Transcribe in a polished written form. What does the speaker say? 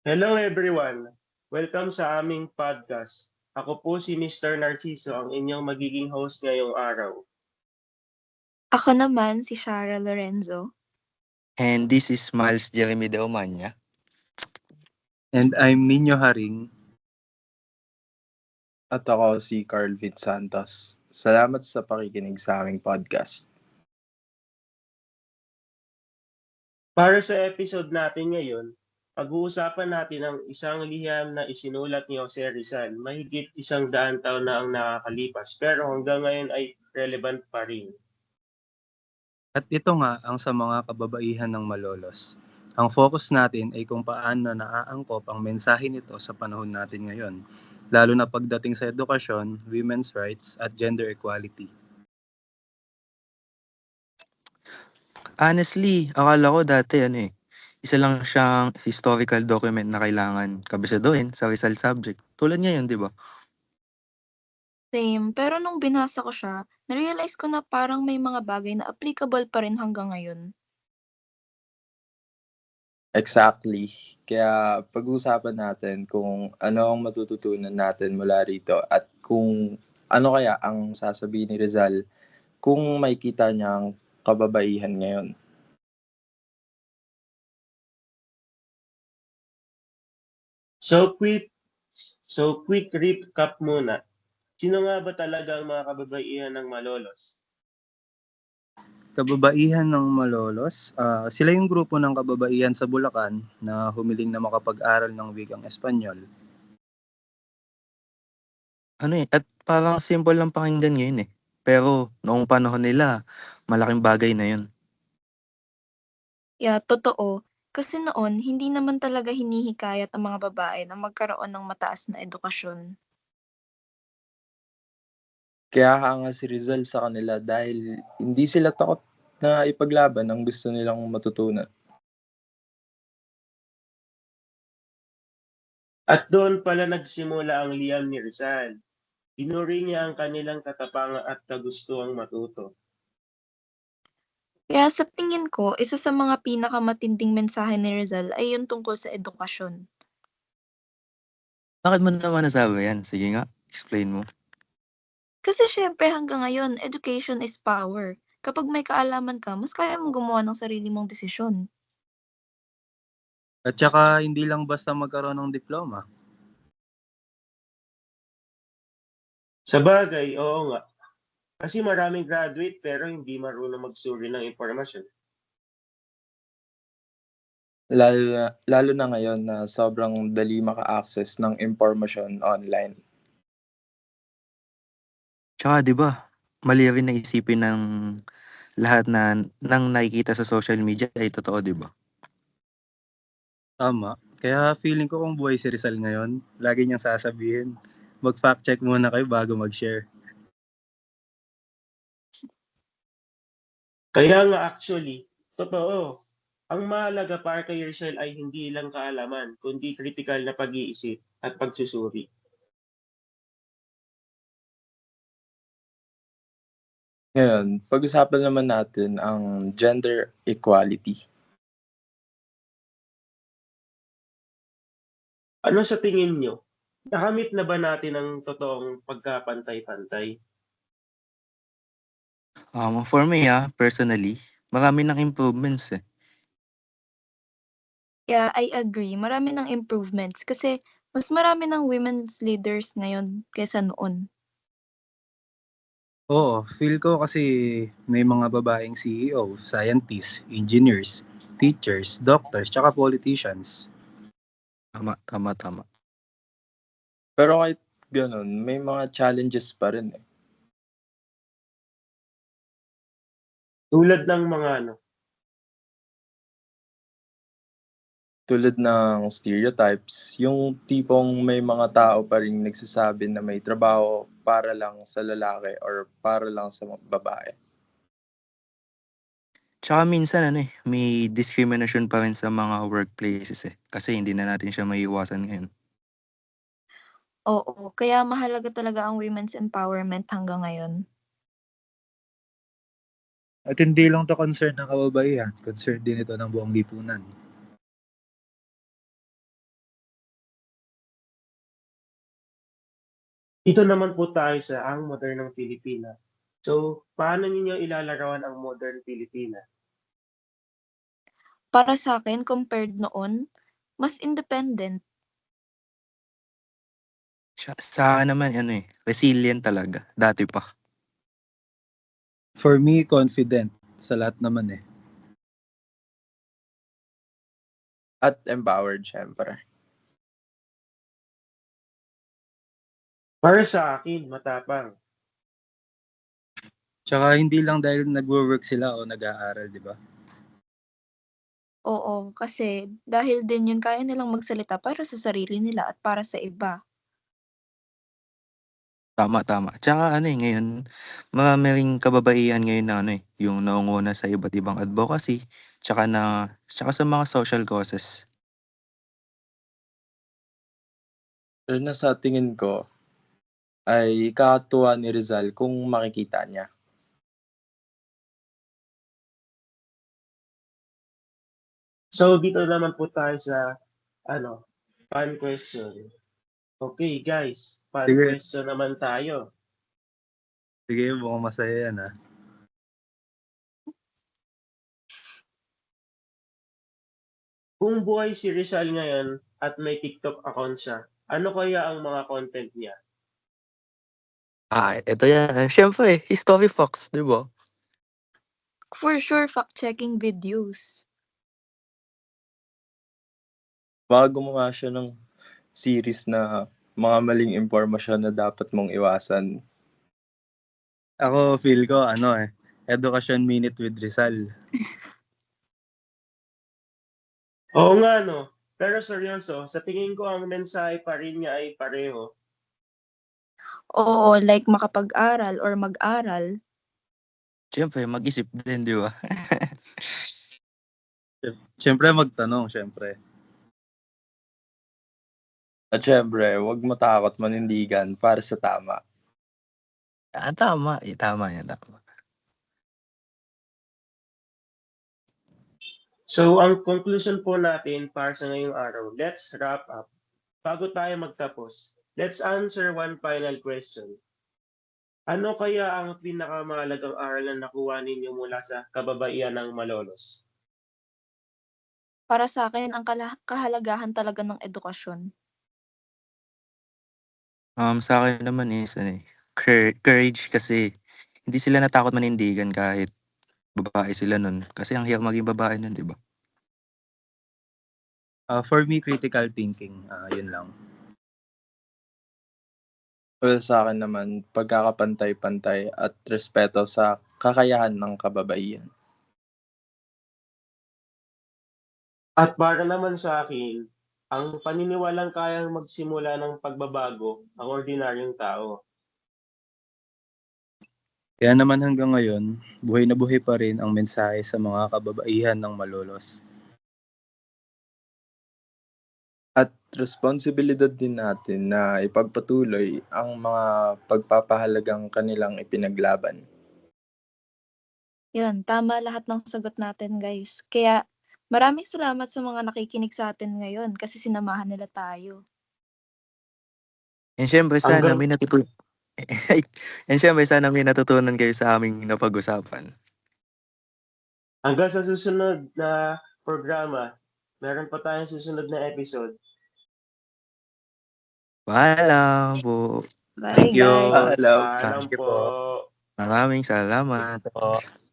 Hello everyone! Welcome sa aming podcast. Ako po si Mr. Narciso, ang inyong magiging host ngayong araw. Ako naman si Shara Lorenzo. And this is Miles Jeremy De Omania. And I'm Nino Haring. At ako si Carlvin Santos. Salamat sa pakikinig sa aming podcast. Para sa episode natin ngayon, pag-uusapan natin ang isang liham na isinulat ni Jose Rizal. Mahigit 100 taon na ang nakakalipas pero hanggang ngayon ay relevant pa rin. At ito nga ang sa mga kababaihan ng Malolos. Ang focus natin ay kung paano naaangkop ang mensahe nito sa panahon natin ngayon, lalo na pagdating sa edukasyon, women's rights at gender equality. Honestly, akala ko dati isa lang siyang historical document na kailangan kabisaduhin sa Rizal subject. Tulad ngayon, di ba? Same, pero nung binasa ko siya, na-realize ko na parang may mga bagay na applicable pa rin hanggang ngayon. Exactly. Kaya pag-uusapan natin kung ano ang matututunan natin mula rito at kung ano kaya ang sasabihin ni Rizal kung makikita niya ang kababaihan ngayon. So quick recap muna. Sino nga ba talaga ang mga kababaihan ng Malolos? Kababaihan ng Malolos, sila yung grupo ng kababaihan sa Bulacan na humiling na makapag-aral ng wikang Espanyol. At parang simple lang pakinggan ngayon eh. Pero noong panahon nila, malaking bagay na yun. Yeah, totoo. Kasi noon, hindi naman talaga hinihikayat ang mga babae na magkaroon ng mataas na edukasyon. Kaya hanga si Rizal sa kanila dahil hindi sila takot na ipaglaban ang gusto nilang matutunan. At doon pala nagsimula ang liham ni Rizal. Pinuri niya ang kanilang katapangan at kagustuhang matuto. Kaya sa tingin ko, isa sa mga pinakamatinding mensahe ni Rizal ay yung tungkol sa edukasyon. Bakit mo naman nasabi yan? Sige nga, explain mo. Kasi syempre hanggang ngayon, education is power. Kapag may kaalaman ka, mas kaya mong gumawa ng sarili mong desisyon. At saka hindi lang basta magkaroon ng diploma. Sa bagay, oo nga. Kasi maraming graduate pero hindi marunong magsuri ng impormasyon. Lalo na ngayon na sobrang dali maka-access ng impormasyon online. Tsaka di ba, mali rin na isipin ng lahat na nang nakikita sa social media ay totoo, di ba? Tama. Kaya feeling ko kung buhay si Rizal ngayon, lagi niyang sasabihin, mag-fact check muna kayo bago mag-share. Kaya nga actually, totoo. Ang mahalaga para kay Rizal ay hindi lang kaalaman, kundi critical na pag-iisip at pagsusuri. Ngayon, pag-usapan naman natin ang gender equality. Ano sa tingin nyo? Nakamit na ba natin ang totoong pagkapantay-pantay? For me, personally, marami ng improvements eh. Yeah, I agree. Marami ng improvements kasi mas marami ng women's leaders ngayon kaysa noon. Oo, feel ko kasi may mga babaeng CEO, scientists, engineers, teachers, doctors, tsaka politicians. Tama. Pero kahit ganun, may mga challenges pa rin eh. Tulad ng mga Tulad ng stereotypes, yung tipong may mga tao pa rin nagsasabi na may trabaho para lang sa lalaki or para lang sa babae. Tsaka minsan may discrimination pa rin sa mga workplaces eh. Kasi hindi na natin siya maiiwasan ngayon. Oo, kaya mahalaga talaga ang women's empowerment hanggang ngayon. At hindi lang to concern ng kababaihan, concern din ito ng buong lipunan. Dito naman po tayo sa ang modernong Pilipina. So, paano ninyo ilalarawan ang modern Pilipina? Para sa akin, compared noon, mas independent. Sa akin naman, resilient talaga. Dati pa. For me, confident sa lahat naman eh. At empowered, syempre. Para sa akin, matapang. Tsaka hindi lang dahil nagwo-work sila o nag-aaral, di ba? Oo, kasi dahil din yun kaya nilang magsalita para sa sarili nila at para sa iba. Tama. Tsaka ngayon, marami ring kababaihan ngayon na yung naunguna sa iba't ibang advocacy, tsaka sa mga social causes. Pero na sa tingin ko, ay kakatuwa ni Rizal kung makikita niya. So, dito naman po tayo sa, fun question. Okay, guys, fun Sige. question naman tayo. Sige, mukhang masaya yan ah. Kung buhay si Rizal ngayon at may TikTok account siya, ano kaya ang mga content niya? Ito yan. Siyempre, History Fox, di ba? For sure, fact-checking videos. Baka gumawa siya ng series na mga maling impormasyon na dapat mong iwasan. Ako, feel ko, Education Minute with Rizal. Oo nga, no? Pero seryoso, sa tingin ko ang mensahe pa rin niya ay pareho. Oo, like makapag-aral or mag-aral. Siyempre, mag-isip din, di ba? Siyempre, magtanong, siyempre. At syempre, huwag matakot manindigan para sa tama. Tama. Tama yan. So, ang conclusion po natin para sa ngayong araw, let's wrap up. Bago tayo magtapos, let's answer one final question. Ano kaya ang pinakamahalagang aral na nakuha ninyo mula sa kababaihan ng Malolos? Para sa akin, ang kahalagahan talaga ng edukasyon. Sa akin naman is, courage kasi hindi sila natakot manindigan kahit babae sila nun. Kasi ang hirap maging babae nun, di ba? For me, critical thinking. Yun lang. Well, sa akin naman, pagkakapantay-pantay at respeto sa kakayahan ng kababaihan. At para naman sa akin, ang paniniwalang kayang magsimula ng pagbabago ang ordinaryong tao. Kaya naman hanggang ngayon, buhay na buhay pa rin ang mensahe sa mga kababaihan ng Malolos. At responsibilidad din natin na ipagpatuloy ang mga pagpapahalagang kanilang ipinaglaban. Yan, tama lahat ng sagot natin, guys. Kaya maraming salamat sa mga nakikinig sa atin ngayon kasi sinamahan nila tayo. And syempre, sana Hanggang- may natutunan. And syempre, sana may natutunan kayo sa aming napag-usapan. Hanggang sa susunod na programa, meron pa tayong susunod na episode. Paalam po. Bye, you. guys. Hello. Paalam Thank you po. po. Maraming salamat. Ito.